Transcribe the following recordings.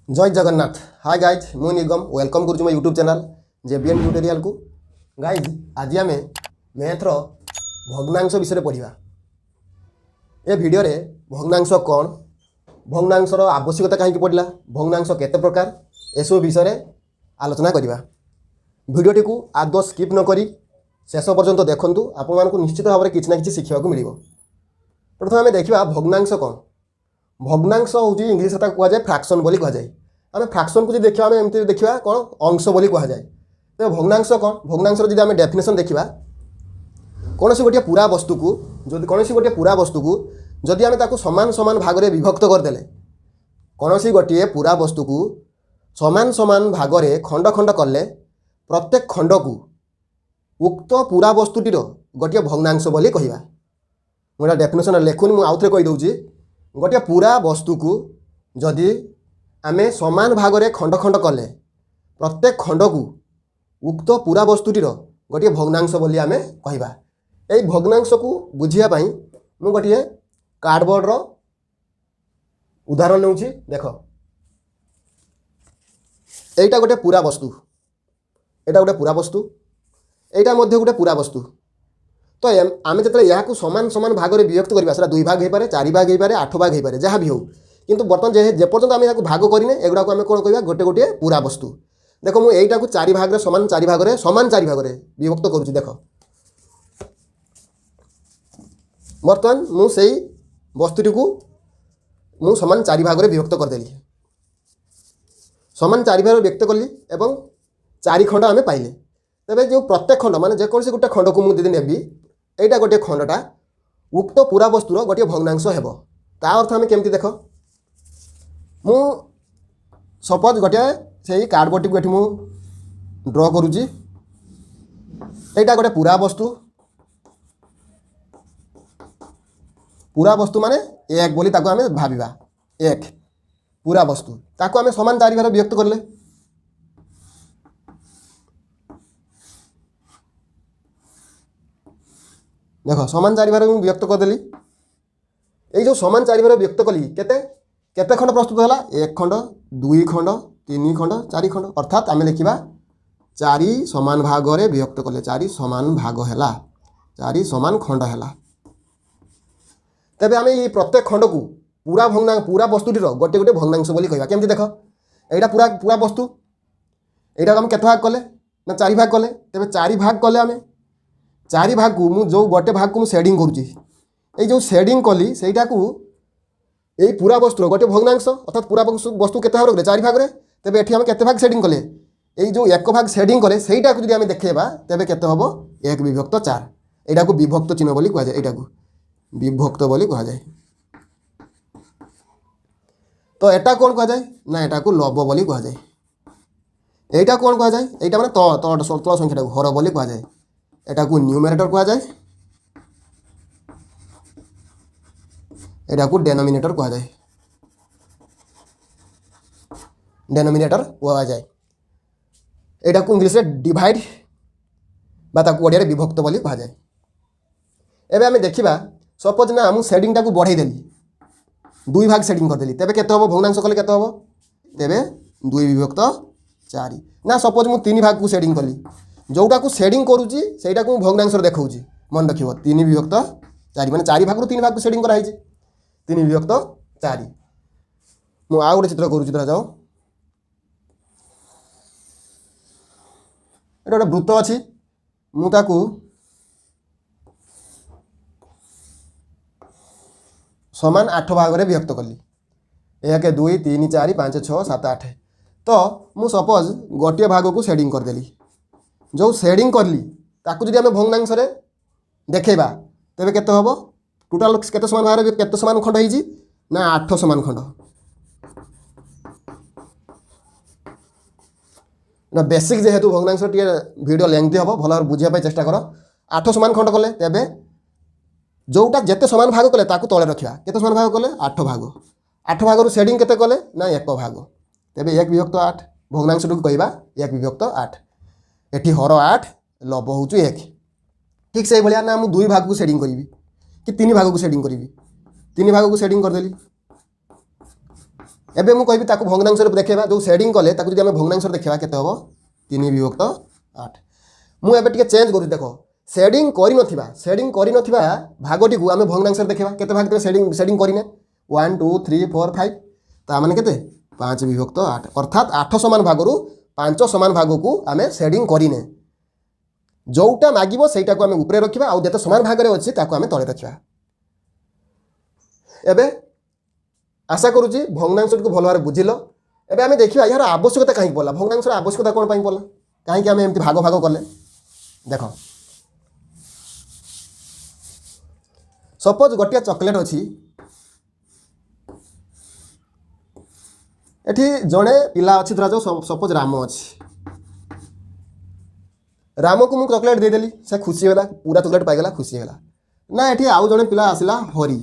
जय Jagannath. Hi guys, मु निगम welcome करुछु मो यूट्यूब चैनल जेबीएन ट्यूटोरियल को। गाइज आज आम मैथ्र भग्नांश विषय पढ़ा। ए भिडियो रे भग्नांश कौन, भग्नांशर आवश्यकता कहीं पड़ा, भग्नांश केते प्रकार, एसबू विषय आलोचना करवा। भिडियोटी को आदौ स्किप न करी शेष पर्यंत देखंतु, आपण मानकु निश्चित भाव में किछि ना किछि शिखिबाकु मिलिबो। प्रथम आम देखा भग्नांश कौन। भग्नांश हूँ इंग्लीश कहुए फ्रैक्शन बोली कहुए। आम फ्रैक्शन को जो देखा आम एमती देखा कौन अंश बोली कहुए। तो भग्नांश कौन, भग्नांश जो आम डेफिनेशन देखा कौन सी गोटे पूरा वस्तु को जो कौन सी गोटे पूरा वस्तु को जदि आम ताकू समान समान भाग में विभक्त करदे, कौन सी गोटे पूरा वस्तु को समान समान भाग में खंड खंड कले प्रत्येक खंड को उक्त पूरा वस्तुटीर गोटे भग्नांश बोली कहवा। मुझे डेफिनेशन लिखुनि, मुझे आउ थे कहीदे। गोटे पूरा वस्तु को जदि आमे समान भाग में खंड खंड कले प्रत्येक खंड को उक्त पूरा वस्तुटीर गोटे भग्नांश बोली आमे कहवा। यही भग्नांश को बुझापी मु गोटे कार्डबोर्ड रो उदाहरण नौछि। देख, एटा गोटे पूरा वस्तु, एटा गोटे पूरा वस्तु, एटा मध्य गोटे पूरा वस्तु। तो आम जो यहाँ समान समान भाग में विभक्त करवा, 2 भाग हो पारे, 4 भाग हो पारे, 8 भाग हो पारे, जहाँ भी हो। किंतु बर्तमान जेपर्यंत आम यहाँ भाग करें एगुड़ा आम कौन कह गोटे गोटे पूरा वस्तु। देख, मुझे यहीटा को 4 भाग में समान 4 भाग में विभक्त करुँच। देख, बर्तमान मुझे वस्तुटी को मु समान 4 भाग में विभक्त करदेली, समान 4 भाग व्यक्त कली एवं 4 खंड आम पाइले। तेरे जो प्रत्येक खंड मान जेकोसी गोटे खंड को मुझे नेबी, एटा गोटे खंडटा उक्त पूरा वस्तुर गोटे भग्नांश हेब। ता अर्थ आम केमती देख, मु सपोज गोटे से कार्डबोर्ड को मु ड्र करुची। एटा गोटे पूरा वस्तु, पूरा वस्तु माने एक बोली ताको आमे भाबिबा। एक पूरा वस्तु ताको आमे समान 4 भाग विभक्त करले। देख, समान 4 भाग में व्यक्त करदेली। ये जो समान 4 भाग व्यक्त कली केते केते खंड प्रस्तुत है? 1 खंड, 2 खंड, 3 खंड, 4 खंड। अर्थात आम देखा 4 समान भाग में विभक्त कले 4 समान भाग है, 4 समान खंड है। तेबे आम ये प्रत्येक खंड को पूरा वस्तुटीर गोटे गोटे भग्नांश बोली कहवा। केमती देख, एटा पूरा पूरा वस्तु, एटा आम केते भाग कले ना 4 भाग कले। तेबे 4 भाग कले आम 4 भाग को मु जो गोटे भाग को मु शेडिंग करुची, ये जो शेडिंग कली सेटा को यही पूरा वस्तु गोटे भग्नांश। अर्थात पूरा वस्तु केते भाग रे 4 भाग रे। तेबे एठी हम केते भाग शेडिंग कले, यही जो 1 भाग शेडिंग कले सेटा को जदि आम देखेबा तेबे केते हबो 1 विभक्त 4। एटा को विभक्त चिन्ह बोली कह जाय, एटा को विभक्त बोली कह जाय। तो एटा कौन कह जाय ना, एटा को लब बोली कह जाय। एटा कौन कह जाय, एटा माने तळ संख्याटा को हर बोली कह जाय। एटा को न्यूमरेटर कह जाए, एटा को डेनोमिनेटर कह जाए, डेनोमिनेटर कह जाए। एटा को इंग्लिश में डिवाइड बा ताको ओडिया रे विभक्त बोली कह जाए। एबे आमे देखिबा सपोज ना हम शेडिंग टाको बढ़ाई देली, 2 भाग शेडिंग कर देली, तेबे केते हबो भग्नांश कले केते हबो? तेबे 2 विभक्त 4 ना। सपोज मु 3 भाग को शेडिंग कली, जोटा को शेडिंग करुची सेटा को भग्नांश देखाऊँ। मन रखियो 3 विभक्त 4 माने 4 भाग 3 भाग को शेडिंग कराई 3 विभक्त 4। मु आ गोटे चित्र करुची। धरा जाओ एटा गोटे वृत्त अछि, मु ताकू समान 8 भाग में विभक्त कली। 1 2 3 4 5 6 7 8। तो मु सपोज गोटे भाग को शेडिंग करदेली, जो शेडिंग करली ताकू जदि आम भग्नांश रे देखेबा तेबे केते हबो? टोटल केते समान भाग में केते समान खंड होईची ना 8 समान खंड ना। बेसिक जेहेतु भग्नांश टिके वीडियो लेंथी हबो, भल बुझिया चेष्टा कर। 8 समान खंड कले तेबे जोटा जेते समान भाग कले ताकू तळे रखिया। केते समान भाग कले? 8 भाग। 8 भाग रु शेडिंग केते कले ना 1 भाग। तेबे 1 विभक्त 8 भग्नांश को कहबा 1 विभक्त 8। एठी हर 8 लब हूँ 1। ठीक से भाया ना मुझे 2 भाग को शेडिंग करी कि 3 भाग को शेडिंग करी, 3 भाग को शेडिंग करदेली। एबे मु कहबी ताकू भग्नांश रे देखेबा जो शेडिंग कले ताकू जदि हम भग्नांश रे देखेबा केते हबो 3 विभक्त 8 मु एबे टिके चेंज करू देखो शेडिंग करि नथिबा भागटी को हम भग्नांश रे देखेबा केते भाग शेडिंग करिने 1 2 3 4 5 ता माने केते 5 विभक्त 8 अर्थात 8 समान भागरू 5 समान भाग को आम शेडिंग करिने जोटा मागिबो सेटा को आम ऊपर रखिबा आ जते समान भाग रे अछि ताको आम तळे रखिबा। एबे आशा करूची भग्नांश को भल भाव बुझिल। एबे आम देखिए यार आवश्यकता कहीं पड़ा भग्नांश आवश्यकता कौन पाई पड़ा कहीं आम एमती भाग भाग कले देख सपोज गोटे चॉकलेट अच्छी एठी जड़े पिला अच्छी धरा जाओ सपोज राम अच्छी राम को मुझे चॉकलेट देदेली से खुशी होला पूरा चॉकलेट पाईगला खुशी होला ना ये आउ जड़े पिला आसला हरी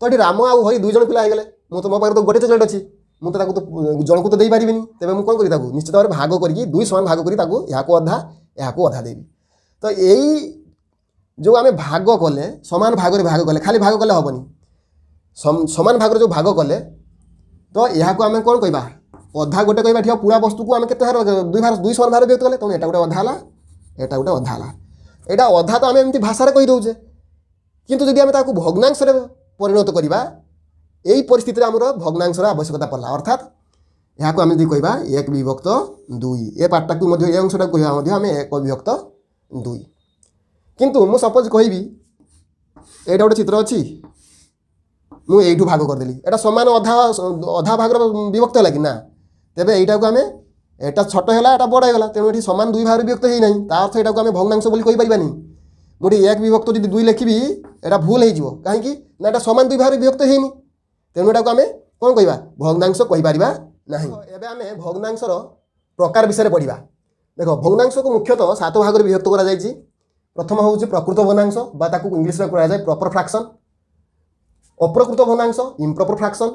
तो ये राम आउ हरी दुई जन पिला हो गले तो मो पाखे तो गोटे चॉकलेट अच्छी मुझे तो जन को तो दे पारि तेज मुझे कौन करी निश्चित भाव भाग करके दुई समान भाग करी अधा देवी। तो यही जो आम भाग कले समान भाग कले खाली भाग कले हेनी समान भाग जो भाग कले तो यहाँ आम कौन कहवा अधा गोटे कहवा ठीक पूरा वस्तु को आम के दुई समान भाग व्यक्त कले तेणु एटा गोटे अधा एटा गोटे अधा यहाँ अधा तो आम एमती भाषा कहीदे किंतु जदि आम भग्नांश परिणत करवा यही परिस्थिति आमर भग्नांश आवश्यकता पड़ा अर्थात यहाँ आम यदि कहवा 1 विभक्त 2 ए पार्टा को ये अंशटा कहवा आम 1 विभक्त 2 किंतु मु सपोज कहबी एटा गोटे चित्र अच्छी मु एठू भाग करदेली एटा समान अधा भाग विभक्त है कि ना तेबे एटा को आम एटा छोट है एटा बड़ होगा तेणु ये समान दुई भाग विभक्त है ना अर्थ यहाँ को आम भग्नांश बोली कहि परिबानी मुझे 1 विभक्त जी 2 लिखी एटा भूल हो कहीं ना एटा समान दुई भाग विभक्त है तेणु यहाँ को आम कौन कहवा भग्नांश कहीपर ना। एबे आम भग्नांशर प्रकार विषय पढ़ा देख भग्नांश को मुख्यतः 7 भाग विभक्त करा प्रथम हूँ प्रकृत भग्नांश इंग्लिश में कहुए प्रॉपर फ्रैक्शन अप्रकृत भग्नांश इम्प्रॉपर फ्रैक्शन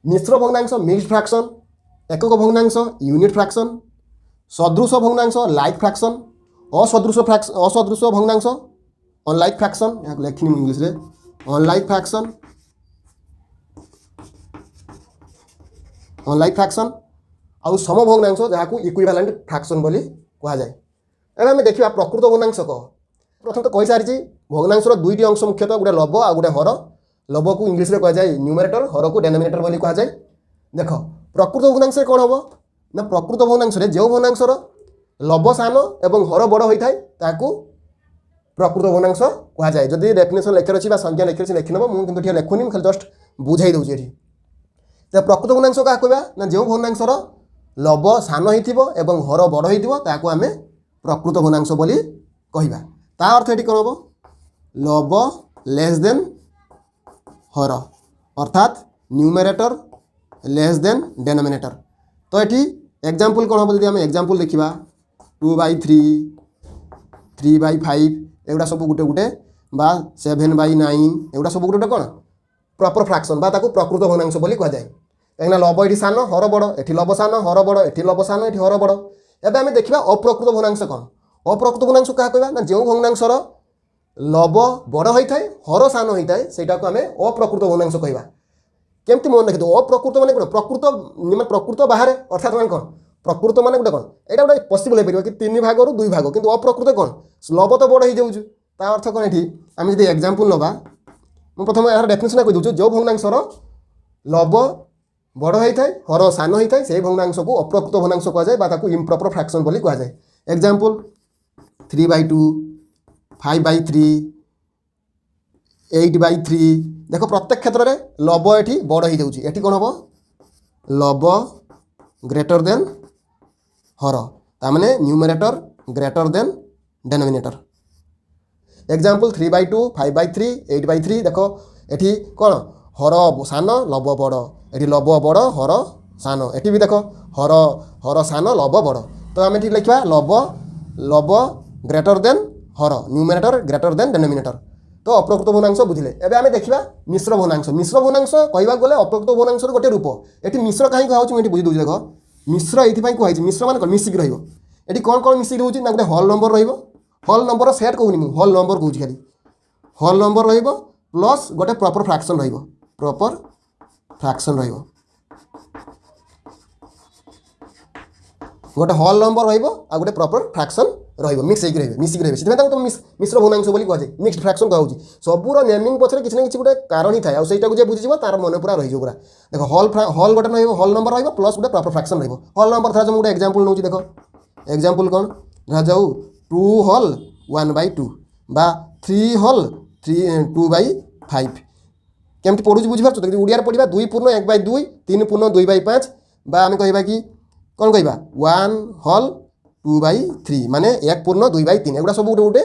मिश्र भग्नांश मिक्स्ड फ्रैक्शन एकक भग्नांश यूनिट फ्रैक्शन सदृश भग्नांश लाइक फ्रैक्शन असदृश भग्नांश अनलाइक फ्रैक्शन यहाँ लिखनी इंग्लिश रे अनलाइक फ्रैक्शन आउ सम भग्नांश जहाँ इक्विवेलेंट फ्रैक्शन बोली कहा जाए। एबे आम देखा प्रकृत भग्नांश कह प्रथम तो कही सारी भग्नांशर 2टी अंश मुख्यतः गोटे लब आ गोटे हर लब को इंग्लिश में कहुए न्यूमरेटर हर को डेनोमिनेटर बोली कहा जाए। देख प्रकृत भग्नांश कौन हम ना प्रकृत भग्नांश जो भग्नांशर लब सान एवं हर बड़ होता है ताकू प्रकृत भग्नांश कहा जाए। जदि डेफिनेशन लेखर अच्छी संज्ञा लेखर अच्छी लिखी नब मुझे लिखुनी खाली जस्ट बुझाई दूसरी ये तो प्रकृत भग्नांश क्या कहवा ना जो भग्नांशर लब सान हो हर बड़ होता आम प्रकृत भग्नांश बोली कहवा ता अर्थ ये कौन हम लब लेस देन हर अर्थात न्यूमरेटर लेस देन डेनोमिनेटर। तो ये एग्जाम्पल कौन हम जब आम एग्जाम्पल देखा 2/3 3/5 एगुड़ा सब गोटे गोटे बा 7/9 एगुड़ा सब गोटे कौन प्रॉपर फ्रैक्शन बा ताकू प्रकृत भग्नांश बोली कह जाए कहीं लब ये सान हर बड़ ये लब सान हर बड़ ये लब सान ये हर बड़। एबे आम देखा अप्रकृत भग्नांश कौन अप्रकृत भग्नांश क्या कहवा ना जो भग्नांशर लब बड़ होता है हर सान होता है से आम अप्रकृत भग्नांश कहवा केमती मन रखी अप्रकृत मान कौन प्रकृत बाहर अर्थात मान कौन प्रकृत मान गोटे कौन यहाँ गोटे पसिबल हो कि 3 भाग 2 भाग किंतु अप्रकृत कौन लब तो बड़ हो जाऊँ ता अर्थ कौन ये आम जब एग्जाम्पल नवा मुझे प्रथम यार डेफिनेशन कही दूँ जो भग्नांशर लब बड़ होता है हर सान होता है से भग्नांश को अप्रकृत भग्नांश कहुए इम्प्रॉपर फ्रैक्शन बोली कह जाए। एग्जाम्पल 3/2 5/3 8/3 देख प्रत्येक क्षेत्र में लब ये बड़ हो जाऊँगी ये कौन हम लब ग्रेटर देन हर ताने numerator greater than denominator. Example 3/2 5/3 8/3 देख ये कौन हर सान लब बड़ ये लब बड़ हर सान ये भी देख हर हर सान लब बड़ तो आम ये लिखा लब ग्रेटर देन हर न्यूमरेटर ग्रेटर देन डेनोमिनेटर। तो अप्रकृत भग्नांश बुझे। एबे आम देखा मिश्र भग्नांश कहवा गले अप्रकृत भग्नांश गोटे रूप ये मिश्र कहीं कहुँ बुझी दूसरी देख मिश्र ये कहुई मिश्र मान कौन मिसिक रही कौन कौन मिसिक रोचे ना गोटे हल नंबर रल नंबर सेट कहूनी मुझे हल नंबर कौन खाली हल नंबर प्लस गोटे प्रॉपर फ्रैक्शन प्रॉपर फ्रैक्शन रहिबो गोटे होल नंबर रहिबो आ गोटे प्रॉपर फ्रैक्शन रहिबो मिक्स होइक रहिबे मिसिक रहिबे सिथे ताको तो मिश्र भग्नांश बोली कहजे मिक्स्ड फ्रैक्शन कहउची सबुर नेमिंग पछरे किछ न किछ गोटे कारण ही थाय आ सेटा को जे बुझी जिवो तार मन पूरा रहि जो पूरा देखो होल गोटे रहिबो होल नंबर रहिबो प्लस गोटे प्रॉपर फ्रैक्शन रहिबो होल नंबर था जो गोटे एग्जांपल नउची देखो एग्जांपल कोन रह जाऊ 2 होल 1/2 बा 3 होल 2/5 केमति पढुची बुझी परछ तो उडिया रे पढिबा 2 पूर्ण 1/2 3 पूर्ण 2/5 बा हम कहबा कि कौन कहबा 1 होल 2/3 माने 1 पूर्ण 2/3 एगुडा सब गोटे गोटे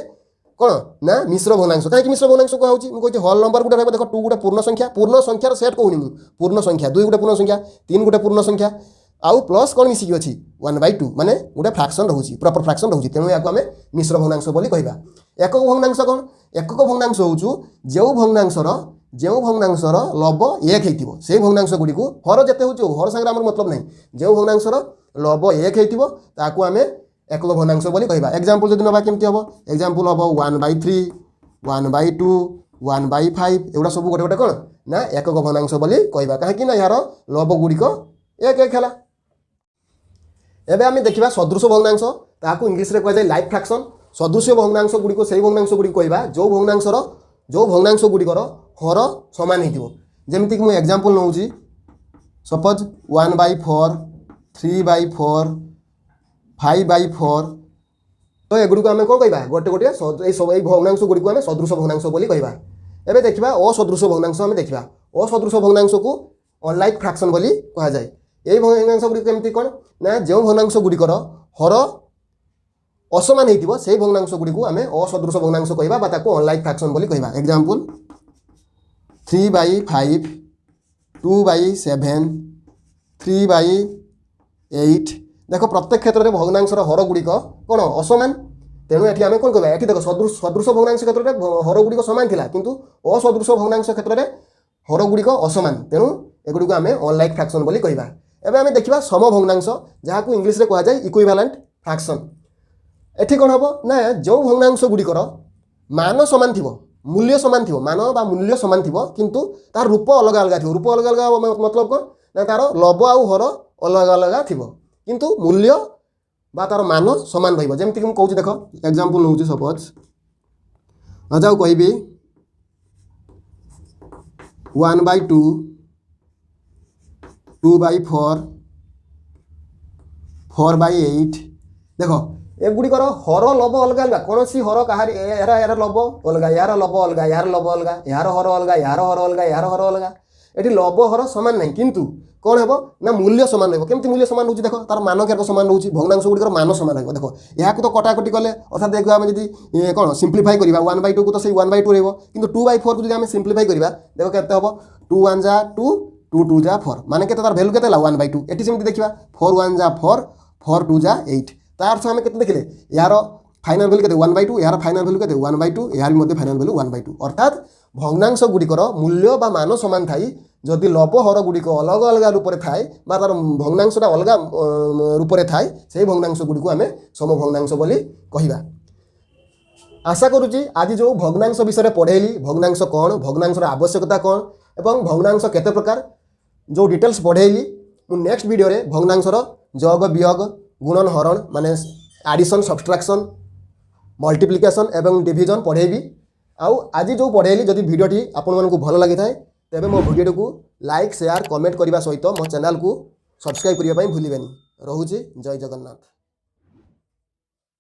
कौन ना मिश्र भग्नांश कहीं मिश्र भग्नांश कहूँ मुझे होल नंबर गोटे रहा देखो 2 गोटे पूर्ण संख्यार सेट कहूनी मु पूर्ण संख्या 2 गोटे पूर्ण संख्या 3 गोटे पूर्ण संख्या आउ प्लस कौन मिसिकी अच्छी 1/2 माने गोटे फ्रैक्शन रोचे प्रॉपर फ्रैक्शन रोचे तेणु या आम मिश्र भग्नांश बोली कहबा एकक भग्नांश कौन एकक भग्नांश हूँ जो भग्नांशर लब 1 होइतिबो से भग्नांश गुडी को हर जेते होचो हर संगे हमर मतलब नहीं जो भग्नांशर लब 1 होइतिबो ताकू आमे एकक भग्नांश बोली कहबा एग्जांपल जदि नबा केमति हबो एग्जांपल हबो 1/3 1/2 1/5 एगुडा सब गोटे गोटे कोन ना एकक भग्नांश बोली कहबा काहे कि ना यार लब गुडी को एक एक हला एबे आमे देखिबा सदृश भग्नांश ताकू इंग्लिश रे कहै जाय लाइफ फ्रैक्शन सदृश भग्नांश गुडी को सेही भग्नांश गुडी कहबा जो भग्नांश गुडी कर हर समान होइतिबो जेमति कि मु एग्जांपल नउची सपोज 1/4 3/4 5/4 तो एगुडी को आमे कोन कहबा गोटे गोटे ए सब ए भग्नांश गुडी को आमे सदृश भग्नांश बोली कहबा एबे देखिबा असदृश भग्नांश आमे देखिबा असदृश भग्नांश को अनलाइक फ्रैक्शन बोली कहा जाय ए भग्नांश गुडी केमति कोन ना जो भग्नांश गुडी कर हर असमान होइतिबो से भग्नांश गुडी को आमे असदृश भग्नांश कहबा बा ताको अनलाइक फ्रैक्शन बोली कहबा एग्जांपल 3/5 2/7 3/8 देखो प्रत्येक क्षेत्र में भग्नांशर हर गुड़िक कौन असमान तेणु ये आम कौन कहबा ये देख सदृश भग्नांश क्षेत्र में हर गुड़िक सामान थिला किंतु असदृश भग्नांश क्षेत्र में हर गुड़िक असमान तेणु एगुड़ी को आम अनलाइक फ्रैक्शन बोली कहबा एबे आम देखिबा सम भग्नांश जहां इंग्लिश रे कहा जाय इक्विवेलेंट फ्रैक्शन एठी कौन हम ना जो भग्नांश गुड़िकर मान सामान थिबो मूल्य सामान थिबो मान बा मूल्य सामान थिबो किंतु तार रूप अलग अलग थिबो रूप अलग अलग मतलब कौन ना तार लब आउ हर अलग अलग थिबो किंतु मूल्य बा तार मान सामान रहिबो जेमति कि हम कहूची देखो एग्जांपल नउची सपोज जाऊ कहबी 1/2 2/4 4/8 देखो एगुड़िकर हर लब अलग अलग कौन सी हर कहार यार लब अलग यार लब अलग यार लब अलग यार हर अलग यार हर अलग यार हर अलग ये लब हर सामान नहीं किंतु कौन हे ना मूल्य सामान रही केमती मूल्य सामान रोचे देखो तार मान केरक सामान रोचे भग्नांश गुड़िकर मान सामान रही देखो यहाँ तो कटाकटी कले अर्थात देखो आम जी कौन सिंप्लीफाई करवा 1/2 को तो सही 1/2 रही किंतु 2/4 को आम सिंप्लीफाई करवा देखो केते हम 2 1 जा 2 2 2 जा 4 माने केते तार वैल्यू केते 1/2 एटी सेमती देखिबा 4 1 जा 4 4 2 जा 8 तार से आम केते देखिले यार फाइनल वैल्यू केते 1/2 यार फाइनल वैल्यू केते 1/2 यार मध्ये फाइनल वैल्यू 1/2 अर्थात भग्नांश गुड़िकर मूल्य बा मान सामान थाई जदि लब हर गुड़िक अलग अलग रूप से थाए बा तार भग्नांशटा अलग रूप से थाए से भग्नांश गुड़िक आम सम भग्नांश बोली कहबा आशा करुच्ची आज जो भग्नांश विषय पढ़ेली भग्नांश कौन भग्नांशर आवश्यकता कौन एवं भग्नांश केते प्रकार जो डिटेल्स पढ़ेली मु नेक्स्ट वीडियो रे भग्नांशर जग वियोग गुणन हरण माने एडिशन सब्सट्रैक्शन मल्टीप्लिकेशन एवं डिविजन पढ़ेबी आउ आज जो पढ़ेली जदि वीडियोटी आपण मानकु भल लागि थाए तेबे मो वीडियो को लाइक शेयर कमेंट करने सहित मो चैनल को सब्सक्राइब करने भूलिबेनी। रहुछि जय जगन्नाथ।